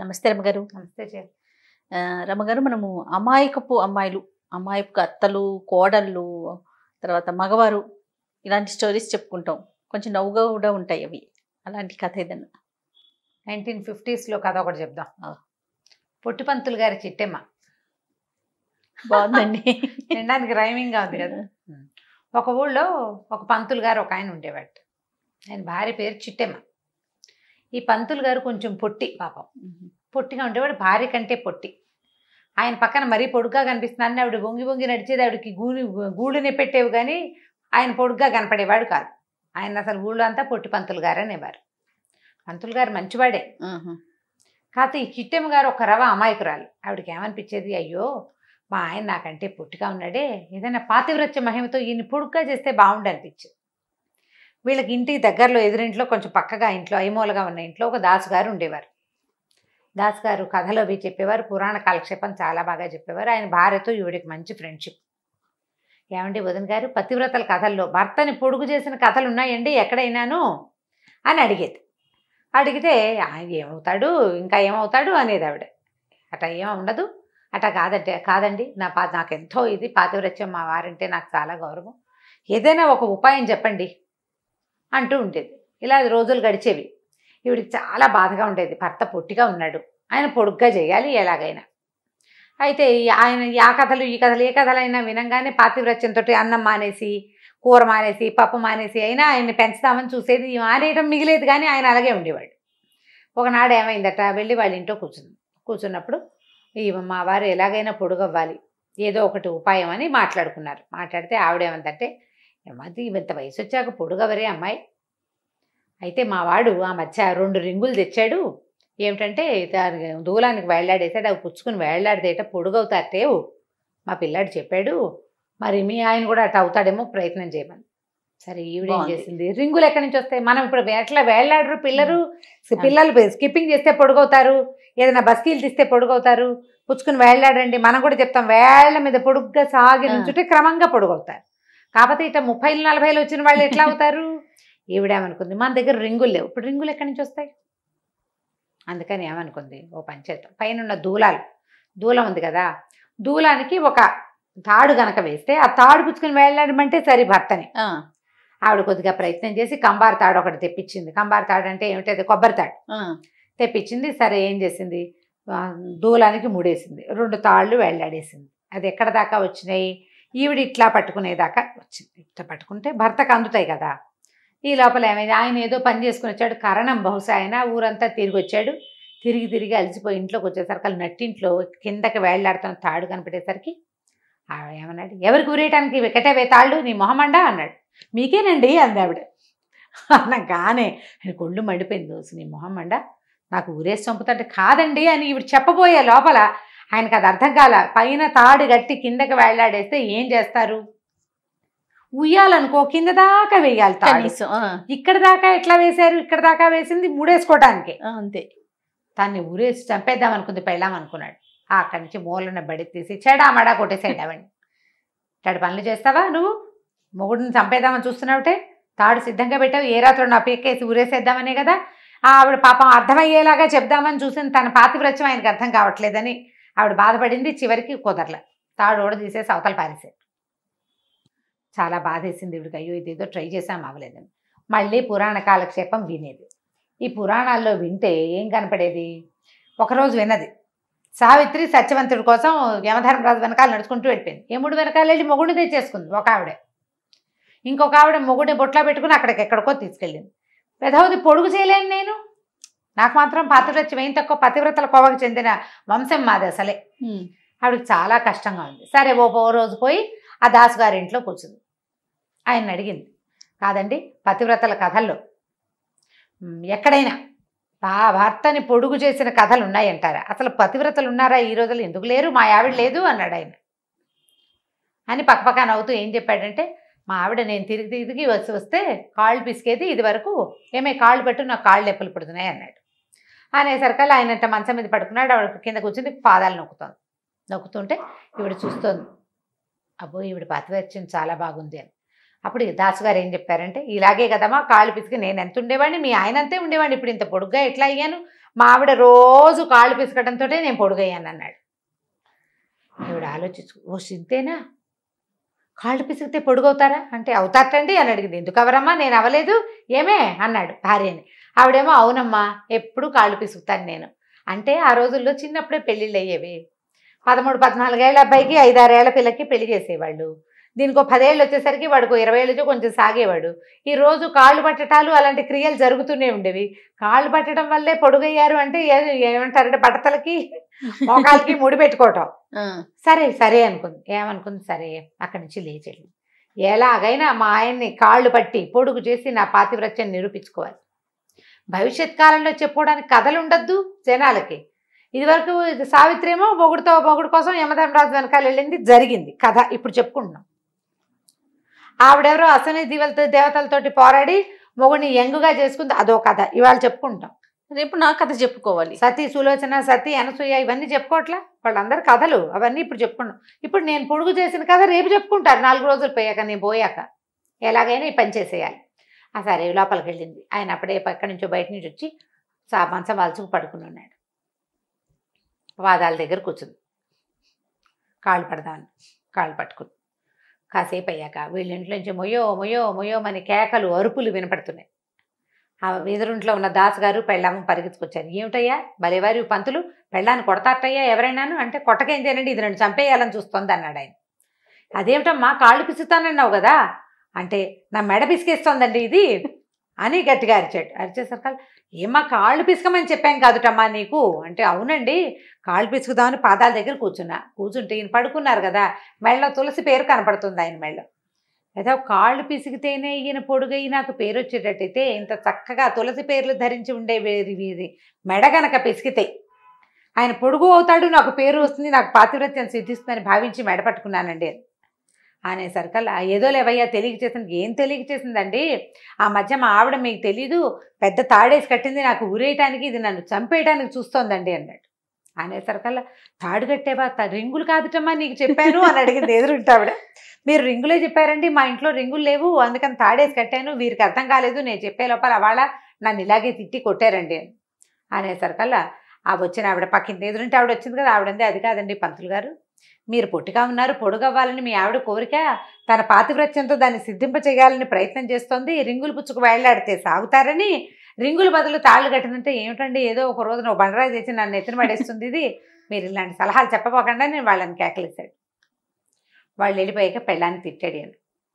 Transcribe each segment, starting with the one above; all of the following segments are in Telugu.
నమస్తే రమగారు. నమస్తే చే రమగారు, మనము అమాయకపు అమ్మాయిలు, అమాయకపు అత్తలు, కోడళ్ళు, తర్వాత మగవారు ఇలాంటి స్టోరీస్ చెప్పుకుంటాం. కొంచెం నవ్వుగా కూడా ఉంటాయి అవి. అలాంటి కథ ఏదన్నా 1950s కథ ఒకటి చెప్దాం. ఆ. పొట్టిపంతులు గారి చిట్టెమ్మ. బాగుందండి. వినడానికి రైమింగ్గా ఉంది కదా. ఒక ఊళ్ళో ఒక పంతులు గారు ఒక ఆయన ఉండేవాడు. ఆయన భార్య పేరు చిట్టెమ్మ. ఈ పంతులు గారు కొంచెం పొట్టి, పాపం పొట్టిగా ఉండేవాడు, భార్య కంటే పొట్టి. ఆయన పక్కన మరీ పొడుగ్గా కనిపిస్తున్నాను, ఆవిడ వంగి వంగి నడిచేది, ఆవిడకి గూడునే పెట్టేవి కానీ ఆయన పొడుగ్గా కనపడేవాడు కాదు. ఆయన అసలు ఊళ్ళో అంతా పొట్టి పంతులు గారు అనేవారు. పంతులు గారు మంచివాడే. కాకపోతే ఈ చిట్టెమ్మ గారు ఒక రవ అమాయకురాలు. ఆవిడకి ఏమనిపించేది, అయ్యో మా ఆయన నాకంటే పొట్టిగా ఉన్నాడే, ఏదైనా పాతివ్రత్య మహిమతో ఈయన పొడుగ్గా చేస్తే బాగుండు అనిపించేది. వీళ్ళకి ఇంటికి దగ్గరలో ఎదురింట్లో కొంచెం పక్కగా ఇంట్లో ఐమూలగా ఉన్న ఇంట్లో ఒక దాసుగారు ఉండేవారు. దాసుగారు కథలు అవి చెప్పేవారు, పురాణ కాలక్షేపం చాలా బాగా చెప్పేవారు. ఆయన భార్యతో ఈవిడికి మంచి ఫ్రెండ్షిప్. ఏమండి వదిన గారు, పతివ్రతల కథల్లో భర్తని పొడుగు చేసిన కథలు ఉన్నాయండి ఎక్కడైనాను అని అడిగేది. అడిగితే ఆయన ఏమవుతాడు, ఇంకా ఏమవుతాడు అనేది ఆవిడ. అట్లా ఏమో ఉండదు, అట్లా కాదండి నాకెంతో ఇది పాతివ్రత్యం, మా వారంటే నాకు చాలా గౌరవం, ఏదైనా ఒక ఉపాయం చెప్పండి అంటూ ఉండేది. ఇలా రోజులు గడిచేవి. ఈవిడికి చాలా బాధగా ఉండేది, భర్త పొట్టిగా ఉన్నాడు, ఆయన పొడుగ్గా చేయాలి ఎలాగైనా. అయితే ఆయన ఆ కథలు ఈ కథలు ఏ కథలైనా వినంగానే పాతివ్రత్యంతో అన్నం మానేసి, కూర మానేసి, పప్పు మానేసి అయినా ఆయన్ని పెంచుదామని చూసేది. మానేయడం మిగిలేదు కానీ ఆయన అలాగే ఉండేవాడు. ఒకనాడు ఏమైందట, వెళ్ళి వాళ్ళ ఇంట్లో కూర్చున్నప్పుడు మా వారు ఎలాగైనా పొడుగవ్వాలి, ఏదో ఒకటి ఉపాయం అని మాట్లాడుకున్నారు. మాట్లాడితే ఆవిడేమందంటే, ఏమది ఇంత వయసు వచ్చాక పొడుగవరే అమ్మాయి, అయితే మా వాడు ఆ మధ్య 2 రింగులు తెచ్చాడు, ఏమిటంటే దూలానికి వేళ్లాడేసాడు, అవి పుచ్చుకుని వేళ్లాడితేట పొడుగవుతారేవు మా పిల్లాడు చెప్పాడు, మరి మీ ఆయన కూడా అట్లా అవుతాడేమో ప్రయత్నం చేయమని. సరే ఈవిడేం చేసింది, రింగులు ఎక్కడి నుంచి వస్తాయి, మనం ఇప్పుడు ఎట్లా వేళ్లాడరు పిల్లలు స్కిప్పింగ్ చేస్తే పొడుగవుతారు, ఏదైనా బస్కీలు తీస్తే పొడుగవుతారు, పుచ్చుకుని వేళ్లాడండి మనం కూడా చెప్తాం, వేళ్ల మీద పొడుగ్గా సాగి నుంచుంటే క్రమంగా పొడుగవుతారు. కాకపోతే ఇట్లా 30, 40 వచ్చిన వాళ్ళు ఎట్లా అవుతారు. ఈవిడేమనుకుంది, మన దగ్గర రింగులు లేవు, ఇప్పుడు రింగులు ఎక్కడి నుంచి వస్తాయి. అందుకని ఏమనుకుంది, ఓ పంచేద్దాం, పైన దూలం ఉంది కదా, దూలానికి ఒక తాడు గనక వేస్తే ఆ తాడు పుచ్చుకుని వేళ్లాడమంటే సరి భర్తని. ఆవిడ కొద్దిగా ప్రయత్నం చేసి కంబారు తాడు ఒకటి తెప్పించింది. కంబారు తాడు అంటే ఏమిటది, కొబ్బరి తాడు తెప్పించింది. సరే ఏం చేసింది, దూలానికి ముడేసింది, 2 తాళ్ళు వేళ్లాడేసింది. అది ఎక్కడ దాకా వచ్చినాయి, ఈవిడ ఇట్లా పట్టుకునేదాకా వచ్చింది. ఇట్లా పట్టుకుంటే భర్తకు అందుతాయి కదా. ఈ లోపల ఏమైంది, ఆయన ఏదో పని చేసుకుని వచ్చాడు, కరణం బహుశా ఆయన ఊరంతా తిరిగి వచ్చాడు. తిరిగి అలసిపోయి ఇంట్లోకి వచ్చేసరికి వాళ్ళు నట్టింట్లో కిందకి వేళ్లాడుతున్న తాడు కనిపెట్టేసరికి ఏమన్నాడు, ఎవరికి ఊరేయటానికి వెకటవే తాళ్ళు, నీ మొహమండా అన్నాడు. మీకేనండి అంది ఆవిడ. అనగానే ఆయన కొళ్ళు మండిపోయింది, దోసు నీ మొహమండా, నాకు ఊరేసి చంపుతుంటే కాదండి అని ఈవిడ చెప్పబోయే లోపల ఆయనకు అది అర్థం కాల. పైన తాడు గట్టి కిందకి వేళ్లాడేస్తే ఏం చేస్తారు, ఉయ్యాలనుకో కింద దాకా వేయాలి తాడు, ఇక్కడ దాకా ఎట్లా వేశారు, ఇక్కడ దాకా వేసింది ముడేసుకోవటానికి అంతే. దాన్ని ఊరేసి చంపేద్దాం అనుకుంది పెళ్ళాం అనుకున్నాడు. అక్కడి నుంచి మూలన బడి తీసి చెడామడా కొట్టేసేద్దామని. ఇట్లాంటి పనులు చేస్తావా నువ్వు, మొగుడిని చంపేద్దామని చూస్తున్నావుటే, తాడు సిద్ధంగా పెట్టావు, ఏ రాత్రుడు నా పీకేసి ఊరేసేద్దామనే కదా. ఆవిడ పాపం అర్థమయ్యేలాగా చెప్దామని చూసింది, తన పాతివ్రత్యం ఆయనకు అర్థం కావట్లేదని ఆవిడ బాధపడింది. చివరికి కుదరలే, తాడు ఓడ తీసేసి అవతల పారేసాడు. చాలా బాధేసింది ఇవిడికి, అయ్యో ఇదేదో ట్రై చేసాం అవ్వలేదని. మళ్ళీ పురాణ కాలక్షేపం వినేది. ఈ పురాణాల్లో వింటే ఏం కనపడేది, ఒకరోజు విన్నది, సావిత్రి సత్యవంతుడి కోసం యమధర్మరాజు వెనకాల నడుచుకుంటూ వెళ్ళిపోయింది. యముడు వెనకాల వెళ్ళి మొగుడిని తెచ్చేసుకుంది ఒక ఆవిడ. ఇంకొక ఆవిడ మొగుడిని బొట్లో పెట్టుకుని ఎక్కడికో తీసుకెళ్ళింది. పెదవది పొడుగు చేయలేను నేను, నాకు మాత్రం పాతివ్రత్యం ఏం తక్కువ, పతివ్రతల కోవకు చెందిన వంశం మాది అసలే. ఆవిడకి చాలా కష్టంగా ఉంది. సరే ఓ రోజు పోయి ఆ దాసుగారి ఇంట్లో కూర్చుంది. ఆయన అడిగింది, కాదండి పతివ్రతల కథల్లో ఎక్కడైనా భర్తని పొడుగు చేసిన కథలు ఉన్నాయంటారా, అసలు పతివ్రతలు ఉన్నారా ఈ రోజులు, ఎందుకు లేరు, మా ఆవిడ లేదు అన్నాడు ఆయన. అని పక్కపక్క నవ్వుతూ ఏం చెప్పాడంటే, మా ఆవిడ నేను తిరిగి వస్తే కాళ్ళు పిసికేది, ఇది వరకు ఏమే కాళ్ళు పెట్టు నాకు కాళ్ళు నొప్పులు పుడుతున్నాయి అన్నాడు. అనేసరికల్లా ఆయనంట మంచం మీద పడుకున్నాడు, ఆవిడ కింద కూర్చుంది, పాదాలు నొక్కుతుంటే ఈవిడ చూస్తోంది, అబ్బో ఈవిడ పాతివ్రత్యం చాలా బాగుంది అని. అప్పుడు దాసుగారు ఏం చెప్పారంటే, ఇలాగే కదమ్మా కాళ్ళు పిసికి నేను ఎంత ఉండేవాడిని, మీ ఆయన అంతే ఉండేవాడిని, ఇప్పుడు ఇంత పొడుగ్గా ఎట్లా అయ్యాను, మా ఆవిడ రోజు కాళ్ళు పిసకడంతో నేను పొడుగయ్యాను అన్నాడు. ఆవిడ ఆలోచించు, ఓ సింతేనా, కాళ్ళు పిసికితే పొడుగవుతారా అంటే అవుతారటండి అని అడిగింది. ఎందుకు అవరమ్మా, నేను అవ్వలేదు ఏమే అన్నాడు భార్యని. ఆవిడేమో అవునమ్మా ఎప్పుడు కాళ్ళు పిసుకుతాను నేను అంటే. ఆ రోజుల్లో చిన్నప్పుడే పెళ్ళిళ్ళు అయ్యేవి. 13-14 ఏళ్ళ అబ్బాయికి 5-6 ఏళ్ల పిల్లకి పెళ్లి చేసేవాళ్ళు. దీనికి 10 ఏళ్ళు వచ్చేసరికి వాడికి 20 ఏళ్ళతో కొంచెం సాగేవాడు. ఈ రోజు కాళ్ళు పట్టటాలు అలాంటి క్రియలు జరుగుతూనే ఉండేవి. కాళ్ళు పట్టడం వల్లే పొడుగయ్యారు అంటే ఏమంటారంటే బట్టతలకి మోకాలకి ముడి పెట్టుకోవటం. సరే సరే అనుకుంది. ఏమనుకుంది, సరే అక్కడి నుంచి లేచెళ్ళి ఎలాగైనా మా ఆయన్ని కాళ్ళు పట్టి పొడుగు చేసి నా పాతివ్రత్యం నిరూపించుకోవాలి. భవిష్యత్ కాలంలో చెప్పుకోవడానికి కథలు ఉండద్దు జనాలకి. ఇదివరకు సావిత్రి ఏమో మొగుడు కోసం యమధర్మరాజు వెనకాల వెళ్ళింది, జరిగింది కథ. ఇప్పుడు చెప్పుకుంటున్నాం. ఆవిడెవరో అసలు దేవతలతోటి పోరాడి మొగుడిని యంగుగా చేసుకుంది, అదో కథ ఇవాళ చెప్పుకుంటాం. రేపు నా కథ చెప్పుకోవాలి. సతీ సులోచన, సతీ అనసూయ ఇవన్నీ చెప్పుకోవట్లా, వాళ్ళందరూ కథలు అవన్నీ ఇప్పుడు చెప్పుకున్నాం. ఇప్పుడు నేను పొడుగు చేసిన కథ రేపు చెప్పుకుంటారు, 4 రోజులు పోయాక, నేను పోయాక ఎలాగైనా ఈ పని చేసేయాలి. సరే లోపలికి వెళ్ళింది. ఆయన అప్పుడే ఎక్కడి నుంచో బయట నుంచి వచ్చి మంచం వాల్చుకు పడుకుని ఉన్నాడు. వాదాల దగ్గర కూర్చుంది. కాళ్ళు పడదామని కాళ్ళు పట్టుకుంది. కాసేపు అయ్యాక వీళ్ళ ఇంట్లో నుంచి మొయ్యో మొయ్యో మొయ్యో అని కేకలు అరుపులు వినపడుతున్నాయి. ఆ ఎదురుంట్లో ఉన్న దాసుగారు పెళ్ళాము పరిగెత్తుకొచ్చారు. ఏమిటయ్యా భలేవారి పంతులు, పెళ్ళాన్ని కొడతారటయ్యా ఎవరైనాను అంటే, కొట్టకేం చేయనండి, ఇది నన్ను చంపేయాలని చూస్తోంది అన్నాడు ఆయన. అదేమిటమ్మా కాళ్ళు పిసుకుతానన్నావు కదా అంటే, నా మెడ పిసికేస్తోందండి ఇది అని గట్టిగా అరిచాడు. అరిచేసరికి ఏమ్మా కాళ్ళు పిసుకమని చెప్పాం కాదుటమ్మా నీకు అంటే, అవునండి కాళ్ళు పిసుకుదామని పాదాల దగ్గర కూర్చుంటే ఈయన పడుకున్నారు కదా, మెళ్ళలో తులసి పేరు కనపడుతుంది ఆయన మెళ్ళలో. ఏదో కాళ్ళు పిసికితేనే ఈయన పొడుగై నాకు పేరు వచ్చేటట్టయితే ఇంత చక్కగా తులసి పేర్లు ధరించి ఉండే వీరి మెడ గనక పిసికితే ఆయన పొడుగు అవుతాడు, నాకు పేరు వస్తుంది, నాకు పాతివ్రత్యం సిద్ధిస్తుందని భావించి మెడ పట్టుకున్నానండి అనేసరికల్లా ఏదో లేవయ్యా తెలియక చేసింది. ఏం తెలియక చేసిందండి, ఆ మధ్య మా ఆవిడ మీకు తెలీదు పెద్ద తాడేసి కట్టింది నాకు ఊరేయటానికి, ఇది నన్ను చంపేయడానికి చూస్తోందండి అన్నాడు. అనేసరికల్లా తాడు కట్టేవా, రింగులు కాదుటమ్మా నీకు చెప్పాను అని అడిగింది ఎదురుంటే ఆవిడ. మీరు రింగులే చెప్పారండి, మా ఇంట్లో రింగులు లేవు అందుకని తాడేసి కట్టాను, వీరికి అర్థం కాలేదు, నేను చెప్పే లోపల వాళ్ళ నన్ను ఇలాగే తిట్టి కొట్టారండి అని అనేసరికల్లా ఆ వచ్చిన ఆవిడ పక్కింటి ఎదురుంటే ఆవిడ వచ్చింది కదా, ఆవిడంది అది కాదండి పంతులు గారు, మీరు పొట్టిగా ఉన్నారు, పొడుగవ్వాలని మీ ఆవిడ కోరిక, తన పాతివ్రత్యంతో దాన్ని సిద్ధింప చేయాలని ప్రయత్నం చేస్తోంది, రింగులు పుచ్చుకు వేళ్లాడితే సాగుతారని రింగుల బదులు తాళ్ళు కట్టినంటే, ఏమిటండి ఏదో ఒక రోజు నువ్వు బండరాయి చేసి నన్ను ఎత్తున పడేస్తుంది ఇది, మీరు ఇలాంటి సలహాలు చెప్పబోకుండా నేను వాళ్ళని కేకలేశాడు. వాళ్ళు వెళ్ళిపోయాక పెళ్ళాన్ని తిట్టాడు అని,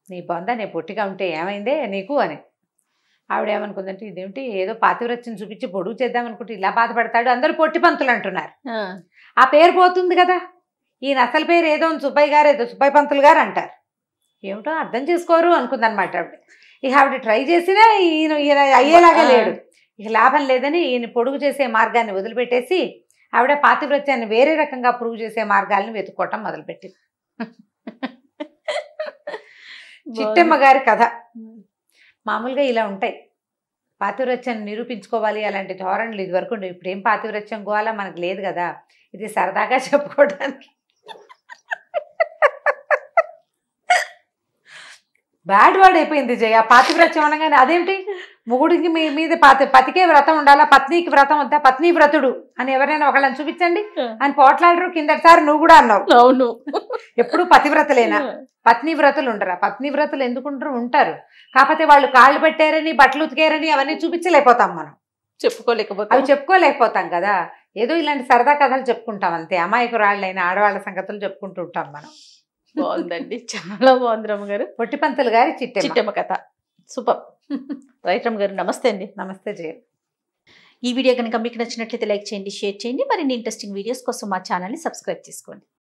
నీ బొంద నేను పొట్టిగా ఉంటే ఏమైందే నీకు అని. ఆవిడ ఏమనుకుందంటే, ఇదేమిటి ఏదో పాతివ్రత్యం చూపించి పొడుగు చేద్దామనుకుంటే ఇలా బాధపడతాడు, అందరూ పొట్టి పంతులు అంటున్నారు, ఆ పేరు పోతుంది కదా, ఈయన అసలు పేరు ఏదో సుబ్బయ్య గారు, ఏదో సుబ్బయ్య పంతులు గారు అంటారు, ఏమిటో అర్థం చేసుకోరు అనుకుందనమాట ఆవిడ. ఇక ఆవిడ ట్రై చేసినా ఈయన అయ్యేలాగా లేడు. ఇక లాభం లేదని ఈయన పొడుగు చేసే మార్గాన్ని వదిలిపెట్టేసి ఆవిడ పాతివ్రత్యాన్ని వేరే రకంగా ప్రూవ్ చేసే మార్గాలను వెతుక్కోవటం మొదలుపెట్టింది. చిట్టమ్మ గారి కథ మామూలుగా ఇలా ఉంటాయి. పాతివ్రత్యాన్ని నిరూపించుకోవాలి అలాంటి ధోరణులు ఇది వరకు ఉండేవి. ఇప్పుడు ఏం పాతివ్రత్యం గోవాలా మనకు లేదు కదా, ఇది సరదాగా చెప్పుకోవడానికి. బ్యాడ్ వర్డ్ అయిపోయింది జయ పాతివ్రత్యం అనగానే. అదేమిటి మొగుడికి మీ మీద పతికే వ్రతం ఉండాలా, పత్నికి వ్రతం వద్దా, పత్ని వ్రతుడు అని ఎవరైనా ఒకళ్ళని చూపించండి అని పోట్లాడరు. కిందటిసారి నువ్వు కూడా అన్నావు. అవును, ఎప్పుడు పతివ్రతలేనా, పత్ని వ్రతులు ఉండరా? పత్ని వ్రతులు ఎందుకుంటారు, ఉంటారు, కాకపోతే వాళ్ళు కాళ్ళు పెట్టారని బట్టలు ఉతికారని అవన్నీ చూపించలేకపోతాం, మనం చెప్పుకోలేకపోతాం కదా. ఏదో ఇలాంటి సరదా కథలు చెప్పుకుంటాం అంతే, అమాయకురాళ్ళైన ఆడవాళ్ళ సంగతులు చెప్పుకుంటూ ఉంటాం మనం. బాగుందండి, చాలా బాగుంది రమ్మగారు. పొట్టిపంతులు గారి చిట్టమ్మ కథ సూపర్. రైట్ రమ్మ గారు, నమస్తే అండి. నమస్తే జయ. ఈ వీడియో కనుక మీకు నచ్చినట్లయితే లైక్ చేయండి, షేర్ చేయండి. మరిన్ని ఇంట్రెస్టింగ్ వీడియోస్ కోసం మా ఛానల్ని సబ్స్క్రైబ్ చేసుకోండి.